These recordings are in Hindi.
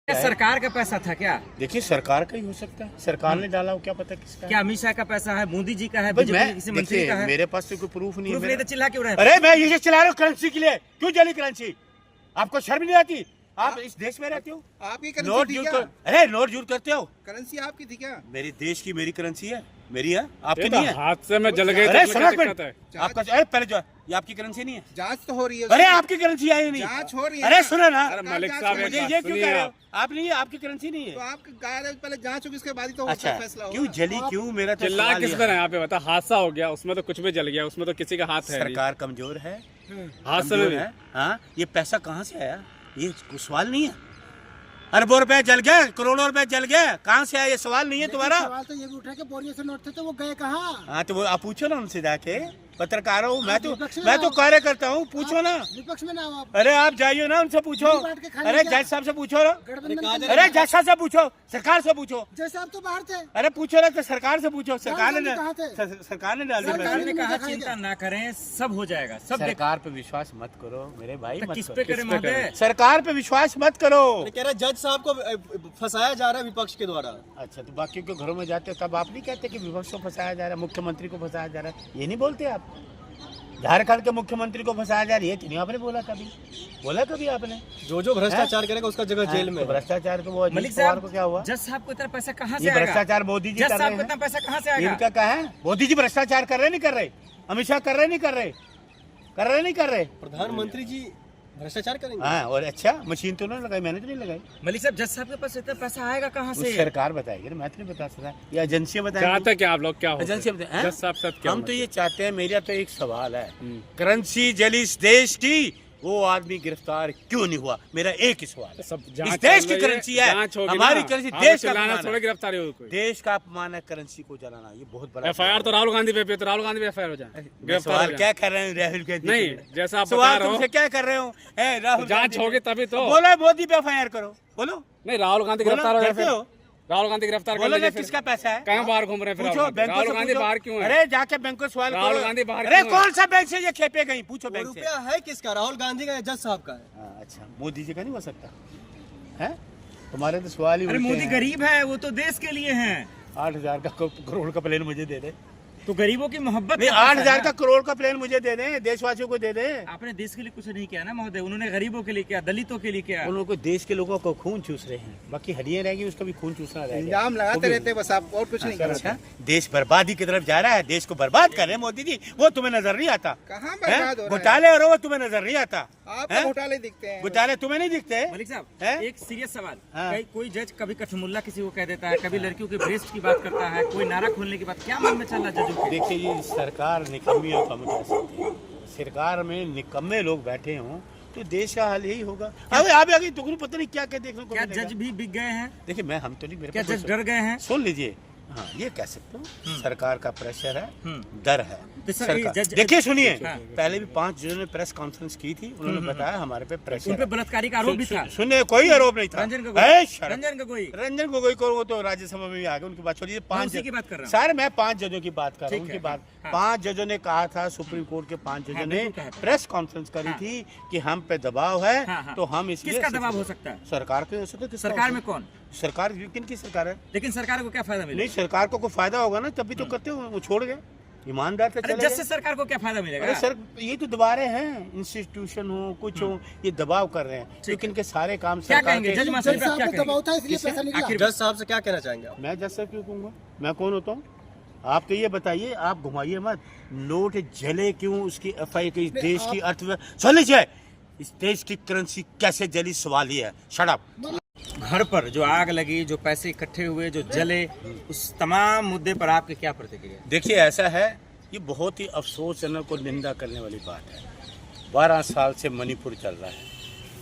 सरकार का पैसा था क्या? देखिए सरकार का ही हो सकता है, सरकार ने डाला हो, क्या पता किसका। क्या अमित शाह का पैसा है, मोदी जी का है, मैं मंत्री का है? मेरे पास तो कोई प्रूफ नहीं है। तो चिल्ला क्यों रहे? अरे मैं ये चिल्ला रहा हूँ करेंसी के लिए, क्यों जली करेंसी? आपको शर्म नहीं आती? आप इस देश में रहते हो, आपकी नोट यूज कर, अरे नोट यूज करते हो। करेंसी आपकी थी क्या? मेरी देश की मेरी करेंसी है, मेरी है, आपकी नहीं है। हादसे में जल गए। अरे सुनो आपका, अरे पहले जो ये आपकी करेंसी नहीं है, जांच तो हो रही है। अरे आपकी करेंसी आई नहीं, जांच हो रही है। अरे सुनो ना, मलिक साहब मुझे ये क्यों कह रहे हो? आप नहीं है, आपकी करेंसी नहीं तो है। आप पहले जांच होगी, उसके बाद ही तो अच्छा फैसला होगा। क्यों जली, क्यों? मेरा तो चिल्ला सवाल किस ये पर है। है यहाँ पे बता? हादसा हो गया, उसमें तो कुछ भी जल गया, उसमें तो किसी का हाथ है नहीं। सरकार कमजोर है, हादसे में है। हाँ, ये पैसा कहाँ से आया? ये सवाल नहीं है। अरबों रुपए जल गए, करोड़ों रुपए जल गए, कहाँ से आया? ये सवाल नहीं है तुम्हारा। सवाल तो ये भी उठा के बोरियों से नोट थे तो वो गए कहाँ? हाँ तो वो आप पूछो ना उनसे जाके, पत्रकार हूँ मैं तो कार्य करता हूँ, पूछो ना। विपक्ष में ना हो आप। अरे आप जाइए ना, उनसे पूछो। अरे जज साहब से पूछो ना, अरे जज साहब से पूछो, सरकार से पूछो। जज साहब तो बाहर थे। अरे पूछो ना, तो सरकार से पूछो। सरकार ने कहाँ थे? सरकार ने डाल सरकार ने दिया। कहा चिंता ना करें, सब हो जाएगा, सब देख। सरकार पे विश्वास मत करो मेरे भाई, मत किस करो। पे करें महोदय? सरकार पे विश्वास मत करो। कह रहे जज साहब को फंसाया जा रहा है विपक्ष के द्वारा। अच्छा तो बाकी के घरों में जाते हो तब आप नहीं कहते कि विपक्ष को फंसाया जा रहा है, मुख्यमंत्री को फंसाया जा रहा है, ये नहीं बोलते आप? झारखंड के मुख्यमंत्री को फंसाया जा रही है, नहीं आपने बोला कभी? बोला कभी आपने? जो भ्रष्टाचार करेगा उसका जगह जेल में। तो भ्रष्टाचार को वो मलिक अजीत पवार साहब को क्या हुआ? जज साहब को इतना पैसा कहाँ से ये आएगा? भ्रष्टाचार मोदी जी जज कर साहब रहे को इतना हैं। पैसा कहाँ से आएगा? इनका क्या है? मोदी जी भ्रष्टाचार कर रहे नहीं कर रहे? अमित शाह कर रहे नहीं कर रहे? कर रहे नहीं कर रहे? प्रधानमंत्री जी भ्रष्टाचार करेंगे। हाँ, और अच्छा मशीन तो नहीं लगाई, मैंने तो नहीं लगाई। मलिक साहब जज साहब के पास इतना पैसा आएगा कहाँ वो से? सरकार बताएगी ना, मैं तो नहीं बता सकता, ये एजेंसियां बताएंगी। चाहते क्या आप लोग? क्या हो एजेंसी बताए जज साहब साथ क्या हम होना तो ये चाहते हैं, मेरा तो एक सवाल है, करेंसी जली इस देश की, वो आदमी गिरफ्तार क्यों नहीं हुआ? मेरा एक ही सवाल है। सब इस देश की करेंसी है, हमारी करेंसी, देश का अपमान थोड़ी है। गिरफ्तारी हो कोई। देश का अपमान है करेंसी को जलाना, ये बहुत बड़ा एफआईआर तो राहुल गांधी पे, तो राहुल गांधी पे एफआईआर हो जाए, मैं गिरफ्तार सवाल हो क्या जाए। कर रहे हैं राहुल गांधी? नहीं, जैसा आप बता सवाल रहे हो, तुमसे क्या कर रहे हो? राहुल जांच गांधी होगी तभी तो। बोलो मोदी पे एफआईआर करो, बोलो। नहीं, राहुल गांधी बोलो, गिरफ्तार हो जाए कहते हो? फिर। राहुल गांधी गिरफ्तार कर बोलो ना, लीजिए फिर। किसका पैसा है? कहाँ बाहर घूम रहे हैं फिर पूछो राहुल गांधी? बैंकों से, राहुल गांधी पूछो। बाहर क्यों है? अरे जाके बैंक को सवाल राहुल करो। गांधी बाहर अरे क्यों है? कौन सा बैंक से ये खेपे गई? पूछो बैंक से। रुपया है किसका? राहुल गांधी का या जज साहब का है? हाँ, अच्छा मोदी जी का नहीं हो सकता है? तुम्हारे तो सवाल ही अरे उल्टे मोदी हैं। गरीब है, वो तो देश के लिए है। 8,000 का करोड़ का प्लेन मुझे दे दे। तो गरीबों की मोहब्बत नहीं, का पैसा 8,000 है का ना। करोड़ का प्लेन मुझे दे दें, देशवासियों को दे दें। आपने देश के लिए कुछ नहीं किया ना महोदय, उन्होंने गरीबों के लिए किया, दलितों के लिए किया। उन लोगों को, देश के लोगों को खून चूस रहे हैं, बाकी हड्डियां रहेगी उसका भी खून चूसना रहेगा। इल्जाम लगाते रहते हैं बस, आप और कुछ नहीं कर अच्छा, सकते। देश बर्बादी की तरफ जा रहा है, देश को बर्बाद कर रहे हैं मोदी जी, वो तुम्हें नजर नहीं आता? कहाँ बर्बाद हो रहा है? घोटाले और वो तुम्हें नजर नहीं आता? आप हैं? घोटाले दिखते हैं। घोटाले तुम्हें नहीं दिखते? मलिक साहब हैं? एक सीरियस सवाल, हाँ। कोई जज कभी कठमुल्ला किसी को कह देता है, कभी लड़कियों के ब्रेस्ट की बात करता है, कोई नारा खोलने की बात, क्या मन में चल रहा है जजों के? देखिए जी, सरकार निकम्मियों का कह सकते हैं, सरकार में निकम्मे लोग बैठे हों तो देश का हाल यही होगा। अबे आप आगे तो पता नहीं क्या क्या देखने को क्या मिलेगा। जज भी बिक गए हैं? देखिए मैं, हम तो नहीं, मेरे क्या पास जज डर गए हैं? सुन लीजिए, हाँ ये कह सकते हो, सरकार का प्रेशर है, डर है। तो सर, सरकार, ये जज- देखिए सुनिए, हाँ। पहले भी 5 जजों ने प्रेस कॉन्फ्रेंस की थी, उन्होंने बताया हमारे पे प्रेशर उन पे है। बलात्कारी का आरोप भी था। सुनिए, कोई आरोप नहीं था। रंजन ए, गोगोई, शर्म। रंजन गोगोई को वो तो राज्यसभा में भी आ गए, उनकी बात छोड़िए। मैं 5 उसी की बात कर रहा हूँ। सर मैं 5 जजों की बात कर रहा हूँ, ठीक उनकी है, बात। हाँ। 5 जजों ने कहा था, सुप्रीम कोर्ट के 5 जजों हाँ, ने बिल्कुल कहा था। प्रेस कॉन्फ्रेंस करी हाँ। थी कि हम पे दबाव है, हाँ, हाँ। तो हम इसलिए। किसका दबाव हो सकता है? सरकार के हो सकता है। किसका सरकार हो में सकता है? कौन? सरकार किन की सरकार है? लेकिन सरकार को क्या फायदा नहीं, मिलेगा? सरकार को कोई फायदा होगा ना तभी तो करते हो, वो छोड़ गए, ईमानदार से अरे चले जज गए। से सरकार को क्या फायदा मिलेगा? अरे सर ये तो दबा रहे हैं, इंस्टीट्यूशन हो कुछ हो, ये दबाव कर रहे हैं, लेकिन के सारे काम क्या सरकार कहेंगे? के। जज मास्टर जज क्या साहब को कहेंगे? दबाव था इसलिए किसे? पैसा निकला। आखिर जज साहब से क्या कहना चाहेंगे आप? मैं जज साहब क्यों कहूँगा? मैं कौन होता हूँ? आप तो ये बताइए, आप घुमाइए मत। नोट जले क्यों? उसकी एफआई की देश की अर्थव्यवस्था, सुन लीजिए, इस देश की करेंसी कैसे जली, सवाल ये है। Shut up. घर पर जो आग लगी, जो पैसे इकट्ठे हुए, जो जले, उस तमाम मुद्दे पर आपकी क्या प्रतिक्रिया? देखिए ऐसा है, ये बहुत ही अफसोसजनक और निंदा करने वाली बात है। 12 साल से मणिपुर चल रहा है,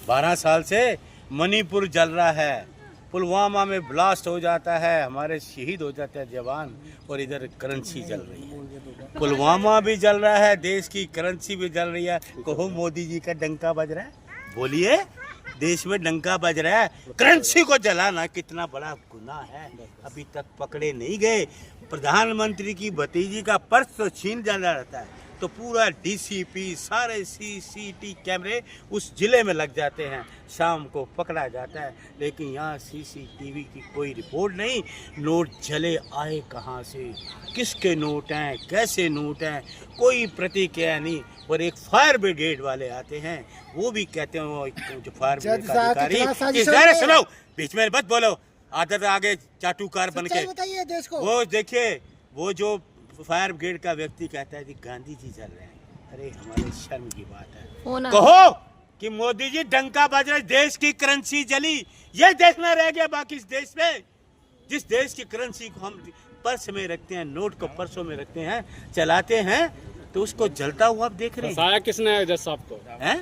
12 साल से मणिपुर जल रहा है, पुलवामा में ब्लास्ट हो जाता है, हमारे शहीद हो जाते हैं जवान, और इधर करेंसी जल रही है। पुलवामा भी जल रहा है, देश की करेंसी भी जल रही है। कहो मोदी जी का डंका बज रहा है, बोलिए, देश में डंका बज रहा है। करेंसी को जलाना कितना बड़ा गुनाह है, अभी तक पकड़े नहीं गए। प्रधानमंत्री की भतीजी का पर्स तो छीन जाना रहता है, तो पूरा डीसीपी सारे सीसीटी कैमरे उस जिले में लग जाते हैं, शाम को पकड़ा जाता है। लेकिन यहाँ सीसीटीवी की कोई रिपोर्ट नहीं, नोट जले आए कहाँ से, किसके नोट हैं, कैसे नोट हैं, कोई प्रतिक्रिया नहीं। और एक फायर ब्रिगेड वाले आते हैं, वो भी कहते हैं वो जो फायर ब्रिगेड का अधिकारी, सुनो बीच में मत बोलो, आदत आगे चाटुकार बन के बताइए देश को। वो देखिए, वो जो फायर ब्रिगेड का व्यक्ति कहता है कि गांधी जी जल रहे हैं। अरे हमारे शर्म की बात है, कहो कि मोदी जी डंका बज रहे, देश की करेंसी जली, ये देखना रह गया बाकी इस देश में। जिस देश की करेंसी को हम पर्स में रखते हैं, नोट को पर्सों में रखते हैं, चलाते हैं, तो उसको जलता हुआ आप देख रहे हैं। फंसाया किसने जज साहब को? हैं?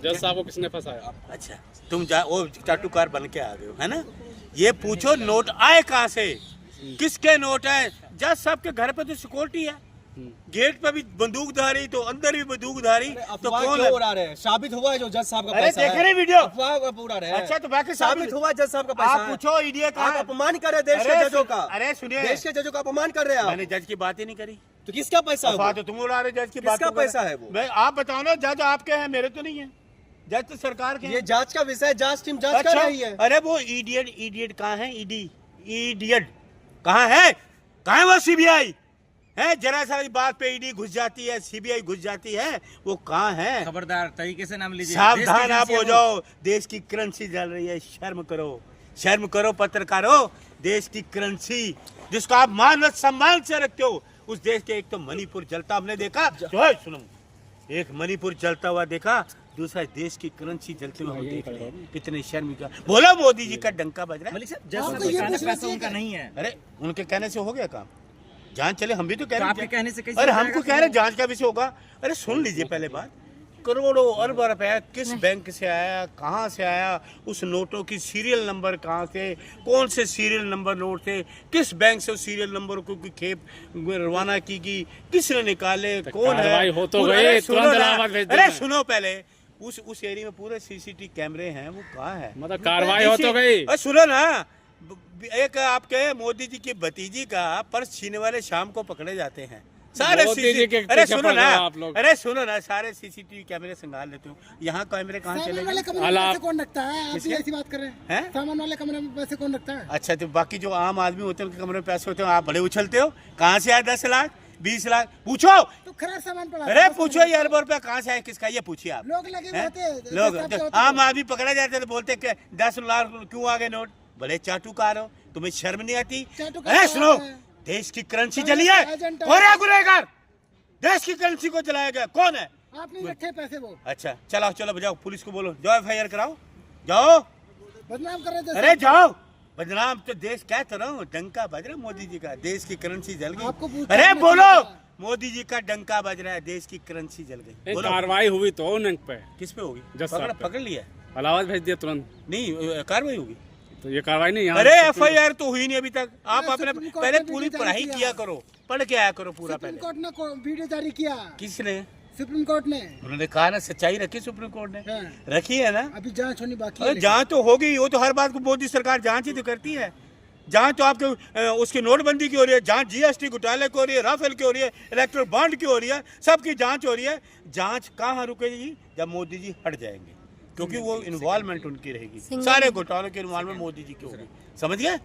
जज साहब को किसने फंसाया? अच्छा, तुम वो चाटुकार बन के आ गए हो, है ना? ये पूछो नोट आए कहाँ से, किसके नोट है? जज साहब के घर पे तो सिक्योरिटी है, गेट पे भी बंदूकधारी, तो अंदर भी बंदूकधारी, तो कौन है? उड़ा रहे हैं? साबित हुआ है जो जज साहब का अरे पैसा देख है। रहे वीडियो? अफवाह उड़ा रहे हैं। अच्छा, तो बाकी साबित हुआ जज साहब का पैसा आप है। पूछो ईडी का। आप अपमान कर रहे हैं देश के जजों का। अरे सुनिए, देश के जजों का अपमान कर रहे हैं आप। मैंने जज की बात ही नहीं करी। तो किसका पैसा है अफवाह वो? तो तुम उड़ा रहे, जज की बात किसका तो करो। पैसा है वो? भाई आप बताओ ना, जज आपके हैं, मेरे तो नहीं है। जज तो सरकार के ये हैं। जांच का विषय, जांच टीम जांच कर रही है। अरे वो इडियट कहाँ है? इडियट कहाँ है? कहाँ है वो सीबीआई? है जरा सा बात पे ईडी घुस जाती है, सीबीआई घुस जाती है, वो कहाँ है? खबरदार, तरीके से नाम लीजिए। सावधान आप हो जाओ, देश की करेंसी जल रही है, शर्म करो, शर्म करो पत्रकारों। देश की करेंसी जिसको आप मान और सम्मान से रखते हो, उस देश के, एक तो मणिपुर जलता हमने देखा, जो है सुनो, एक मणिपुर जलता हुआ देखा, दूसरा देश की करेंसी जलते हुए हम देख रहे हैं। कितने शर्म का। बोलो मोदी जी का डंका बज रहा है। मलिक साहब, जज साहब को कहना पैसा उनका नहीं है। अरे उनके कहने से हो गया काम, जांच चले, हम भी तो कह तो रहे आपके कहने से कैसे अरे हो हमको जाएगा? कह रहे जांच का विषय होगा। अरे सुन लीजिए पहले बात, करोड़ों अरब रुपया किस बैंक से आया, कहाँ से आया, उस नोटों की सीरियल नंबर कहाँ से, कौन से सीरियल नंबर नोट थे, किस बैंक से उस सीरियल नंबर को खेप रवाना की गई, किसने निकाले, कौन है? कार्रवाई हो तो अरे गई, सुनो तुरंत ना, इलाहाबाद भेज अरे देना। सुनो पहले, उस एरिया में पूरे सीसीटीवी कैमरे हैं, वो कहाँ है? मतलब कार्रवाई हो तो गई। अरे सुनो ना, एक आपके मोदी जी की भतीजी का पर्स छीने वाले शाम को पकड़े जाते हैं सारे मोदी जी के अरे पीछे सुनो पड़ ना, रहे हो आप लोग। अरे सुनो ना, सारे सीसीटीवी कैमरे संभाल लेते हो, यहाँ कैमरे कहाँ चले सामान वाले गए? कमरे में अलाप- पैसे कौन रखता है? आप भी किसके? ऐसी बात कर रहे हैं? हैं। सामान वाले कमरे में पैसे कौन रखता है? अच्छा, तो बाकी जो आम आदमी होते हैं उनके कमरे में पैसे होते हैं, आप बड़े उछलते हो, कहाँ से आए 10 लाख 20 लाख? पूछो, तो खराब सामान पड़ा। अरे पूछो ये अरब रुपया कहाँ से आए, किसका, ये पूछिए आप। लोग लगे हुए हैं? होते हैं। लोग जैसे जो आपके आम होते हैं। आदमी पकड़ा जाते हैं तो बोलते हैं कि 10 लाख क्यों आ गए नोट, बड़े चाटुकार हो, तुम्हें शर्म नहीं आती? चाटुकार अरे सुनो, है। देश की करेंसी जली है, एजेंट है। कौन है गुनहगार? देश की करेंसी को जलाया गया, कौन है? आप नहीं रखे पैसे वो। अच्छा चलो चलो, बजाओ, पुलिस को बोलो, जाओ FIR कराओ, जाओ। बदनाम कर रहे थे। अरे जाओ, बदनाम तो देश, क्या कर रहा हूँ, डंका बज रहा है मोदी जी का, देश की करेंसी जल आपको गई। पूछना अरे नहीं बोलो, चाहिए। मोदी जी का डंका बज रहा है, देश की करेंसी जल गई। बोलो कार्रवाई हुई तो उन पे किस पे होगी? जज साहब पे। पकड़ लिया? इलाहाबाद भेज दिया तुरंत। नहीं, कार्रवाई होगी। तो ये कार्रवाई नहीं यहाँ। अरे FIR तो हुई नहीं अभी तक। आप अरे अपने सुप्रीम कोर्ट पहले ने पूरी वीडियो पढ़ाई जारी किया किया। करो, पढ़ के आया करो पूरा सुप्रीम पहले। कोर्ट ने वीडियो जारी किया। किसने? सुप्रीम कोर्ट ने। उन्होंने कहा ना, सच्चाई रखी सुप्रीम कोर्ट ने, हाँ। रखी है ना। अभी जांच होनी बाकी अरे है। जांच तो होगी, वो तो हर बात को मोदी सरकार जांच ही तो करती है। जांच तो आपके उसकी नोटबंदी की हो रही है, जांच GST घोटाले की हो रही है, राफेल की हो रही है, इलेक्ट्रल बॉन्ड की हो रही है, सबकी जांच हो रही है। जांच कहाँ रुकेगी? जब मोदी जी हट जाएंगे, क्योंकि वो इन्वॉल्वमेंट उनकी रहेगी, सारे घोटालों की इन्वॉल्वमेंट मोदी जी की होगी। समझ गए?